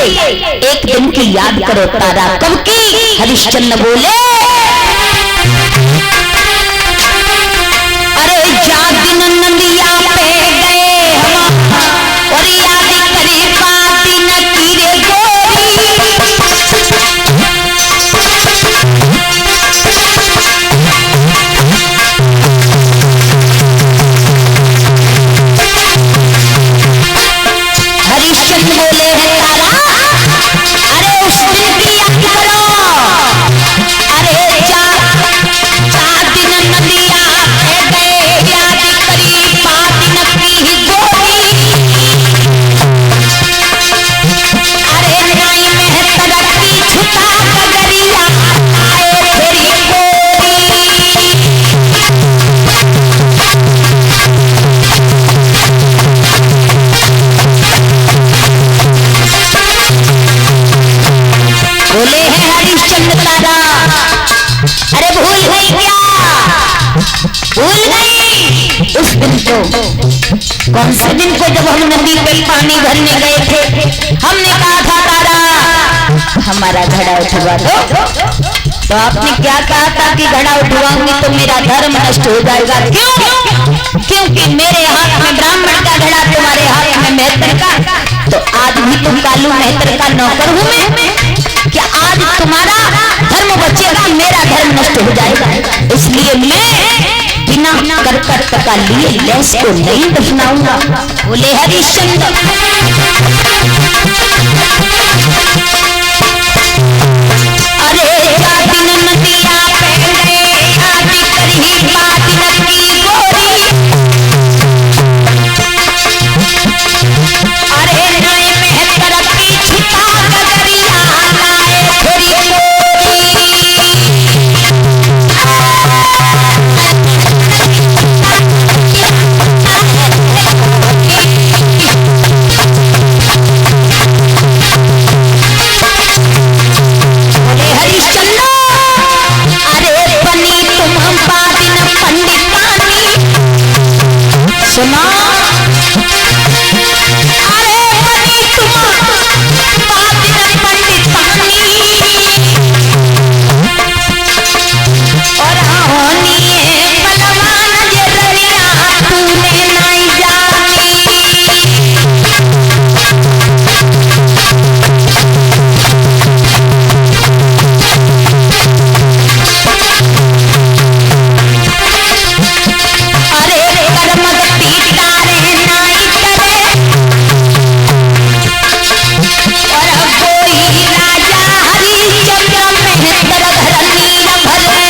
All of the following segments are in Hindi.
एक दिन की याद करो तारा, कब की? हरिश्चंद्र बोले अरे जा दिन नदिया पे गए हम और याद करी पाती न कीरे गोरी। हरिश्चंद्र बोले है तारा अरे उस दिन की याद करो, अरे जा दिन नदिया पे गए याद करी पाती न की गोरी। अरे नाई में तरक्की छुटा कगरिया आए फेरी गोरी। बोले हैं हरिश्चंद्र तारा अरे भूल गई क्या? भूल गई उस दिन को। कौन से दिन को? जब हम नदी पे पानी भरने गए थे, हमने कहा था तारा हमारा घड़ा उठवा दो, तो आपने क्या कहा था कि घड़ा उठवाऊंगी तो मेरा धर्म नष्ट हो जाएगा। क्यों? क्योंकि मेरे हाथ में ब्राह्मण का घड़ा, तुम्हारे हाथ में मेहतर का। तो आज भी तुम कालू मेहतर का नौकर हूं मैं, क्या आज तुम्हारा धर्म बचेगा, मेरा धर्म नष्ट हो जाएगा। इसलिए मैं बिना करकट का लिए लैस को नहीं दफनाऊंगा। बोले हरिश्चंद्र अरे जा दिन नदिया पे गए याद करी पाती न की गोरी। अरे नए में तरक्की छुटा कगरिया लाए फेरी गोरी। बोले हरिश्चंद्र अरे बनी तुम हम पाती न पंडितानी। सुना अरे बनी तुम पाती न पंडितानी और होनी बलवान ये दरिया तूने नहीं जानी। अरे करमगती तारे नाई करे और कोई राजा हरिश्चंद्र मेहतर धरनी भरे।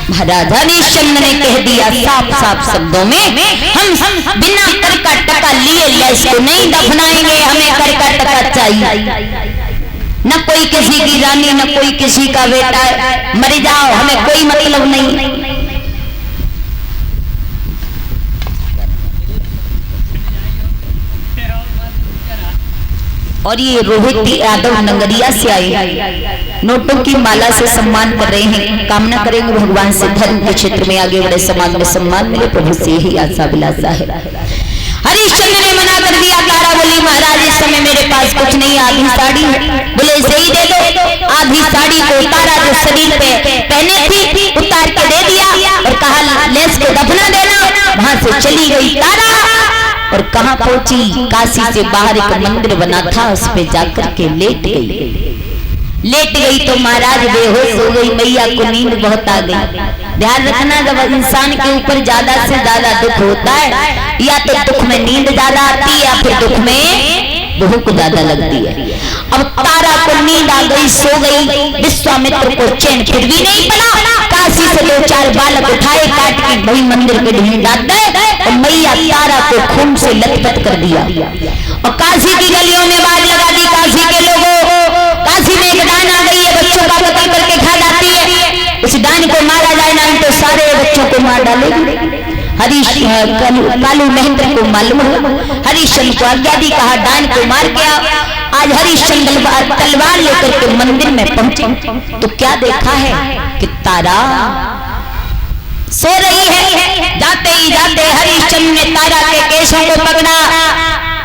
महाराज हरिश्चंद्र ने कह दिया साफ साफ शब्दों में, हम बिना कर का टका लिए लैस को नहीं दफनाएंगे, हमें कर का टका चाहिए। न कोई किसी की रानी न कोई किसी का बेटा, मर जाओ हमें कोई मतलब नहीं। और ये रोहित यादव नंगरिया से आए, नोटों की माला से सम्मान कर रहे हैं। कामना करेंगे भगवान से धर्म के क्षेत्र में आगे बढ़े, समाज में सम्मान मिले, प्रभु से यही आशा विलासा है। हरिश्चंद्र ने मना कर दिया। तारा बोली महाराज इस समय मेरे पास कुछ नहीं, आधी साड़ी है। बोले इसे ही दे दो। आधी साड़ी को तारा जो शरीर पे पहने थी उतार के दे दिया और कहा लेस को दफना देना। वहां से चली गई तारा और कहां पहुंची? काशी से बाहर एक मंदिर बना था, उस पे जाकर के लेट गई तो महाराज बेहोश हो गई। मैया को नींद बहुत आ गई। ध्यान रखना जब इंसान के ऊपर ज्यादा से ज्यादा दुख होता है, या तो दुख में नींद ज्यादा आती है या फिर दुख में भूख ज्यादा लगती है। अब तारा को नींद आ गई, सो गई। विश्वामित्र को चैन फिर भी नहीं पड़ा। काशी से 2-4 बालक उठाए, काट के वही मंदिर पे ढूंढ डालते और मैया तारा को खून से लथपथ कर दिया। और काशी की गलियों में बात लगा दी, काशी के लोगों, काशी में एक डान आ गई है, बच्चों का कत्ल करके खा जाती है। उस डान को मारा जाए ना तो सारे बच्चों को मार डालेगी। कालू महेंद्र को मालूम हुआ, हरिश्चंद्र को आज्ञा दी, कहा डान को मार के आओ। आज हरिश्चंद्र तलवार लेकर के मंदिर में पहुंचे तो क्या देखा है कि तारा सो रही है। जाते ही जाते हरिश्चंद्र ने तारा के केशों को पकड़ा,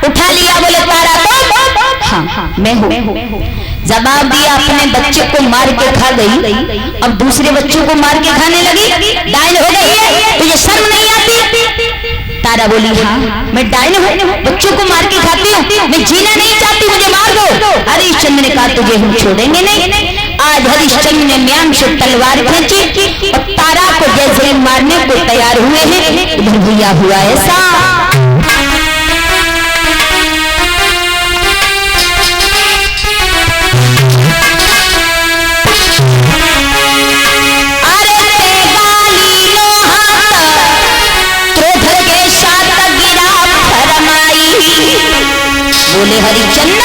उठा लिया, बोले तारा तुम? हाँ मैं हूँ। जवाब दिया, अपने बच्चे को मार के खा गई, अब दूसरे बच्चों को मार के खाने लगी, डायन हो गई है, तुझे शर्म नहीं आती? तारा बोली हाँ मैं डायन हूँ, बच्चों को मार के खाती हूँ, मैं जीना नहीं चाहती, मुझे मार दो। हरिश्चंद्र ने कहा तुझे हम छोड़ेंगे नहीं। आज हरिश्चंद्र ने म्यांग से तलवार खींची और तारा को जैसे ही मारने को तैयार हुए हैं, इधर भैया हुआ ऐसा। बोले हरिचंद्र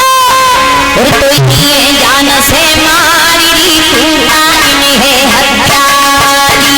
और तो ये जान से मारी तू आईन है हत्यारी।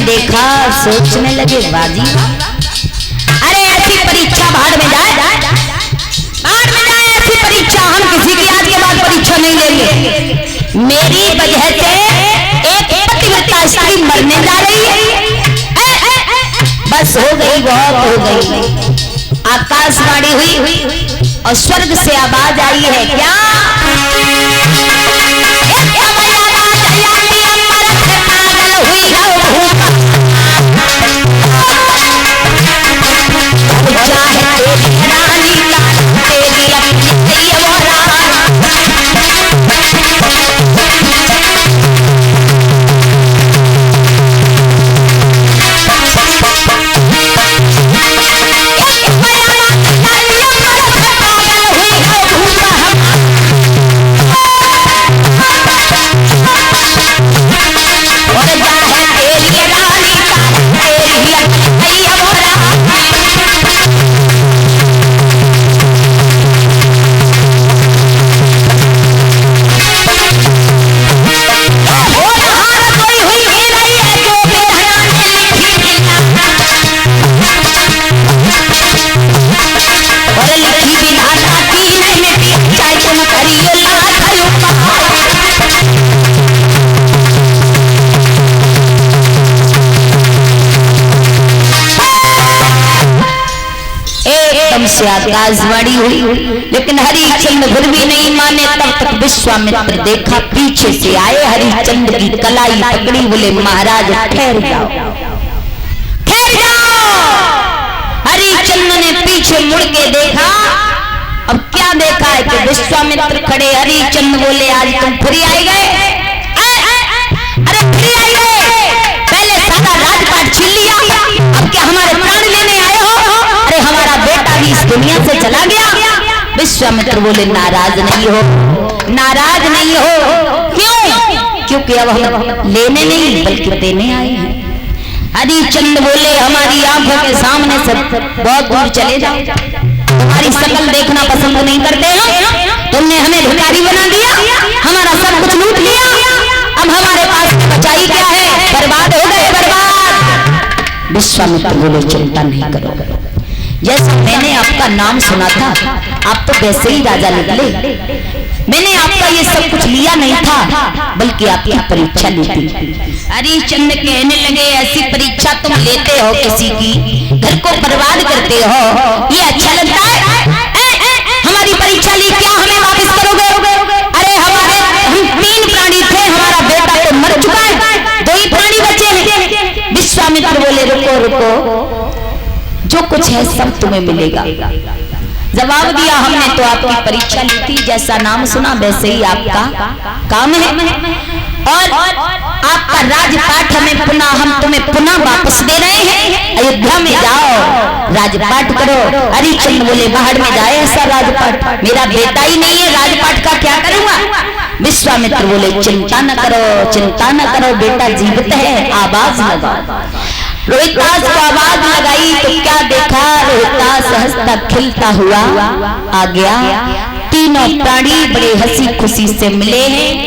देखा सोचने लगे बाजी, अरे ऐसी परीक्षा भाड़ में जाए, भाड़ में जाए ऐसी परीक्षा, हम किसी की आज के बाद परीक्षा नहीं लेंगे। मेरी वजह से एक पतिव्रता स्त्री मरने जा रही है, बस हो गई, बहुत हो गई। आकाशवाणी हुई और स्वर्ग से आवाज आई है, क्या से आकाशवाणी हुई, लेकिन हरिश्चंद्र फिर भी नहीं माने। तब तक विश्वामित्र देखा, पीछे से आए, हरिश्चंद्र की कलाई पकड़ी, बोले महाराज ठहर जाओ, ठहर जाओ। हरिश्चंद्र ने पीछे मुड़ के देखा, अब क्या देखा है कि विश्वामित्र खड़े। हरिश्चंद्र बोले आज तुम फिर आई गए, अरे फिर आई गए, पहले सारा राजपाट छीन लिया, अब क्या हमारे प्राण लेने आए हो? अरे हमारा बेटा भी इस दुनिया से चला गया। विश्वामित्र बोले नाराज नहीं हो, नाराज नहीं हो, क्यों? क्योंकि अब हम लेने नहीं बल्कि देने आए हैं। हरिश्चंद्र बोले हमारी आंखों के सामने से बहुत दूर चले जाओ, तुम्हारी शकल देखना पसंद नहीं करते हैं, तुमने हमें भिखारी बना दिया, हमारा सब कुछ लूट लिया, अब हमारे पास बचाई क्या है? बर्बाद हो गए, बर्बाद। विश्वामित्र बोले चिंता नहीं करो, जैसा मैंने आपका नाम सुना था आप तो वैसे ही राजा निकले। मैंने आपका ये सब कुछ लिया नहीं था, बल्कि आपकी परीक्षा ली थी। हरिश्चंद्र कहने लगे ऐसी परीक्षा तुम लेते हो, किसी की घर को बर्बाद करते हो, ये अच्छा लगता है? हमारी परीक्षा ली, क्या हमें वापस करोगे? अरे हमारे हम 3 प्राणी थे, हमारा बेटा तो मर चुका है, 2 ही प्राणी बचे हैं। विश्वामित्र बोले रुको रुको, जो कुछ है सब तुम्हें मिलेगा, जवाब दिया, हमने तो आपकी परीक्षा ली थी, जैसा नाम सुना वैसे ही आपका काम है और आपका राजपाट हम तुम्हें पुनः वापस दे रहे हैं। अयोध्या में जाओ, राजपाट करो। हरिश्चंद्र बोले बाहर में जाए ऐसा राजपाट, मेरा बेटा ही नहीं है, राजपाट का क्या करूंगा। विश्वामित्र बोले चिंता न करो, चिंता न करो, बेटा जीवित है, आवाज लगाओ। रोहितास को आवाज लगाई तो क्या देखा, रोहितास हंसता खिलता हुआ आ गया। तीनों प्राणी बड़े हंसी खुशी से मिले हैं।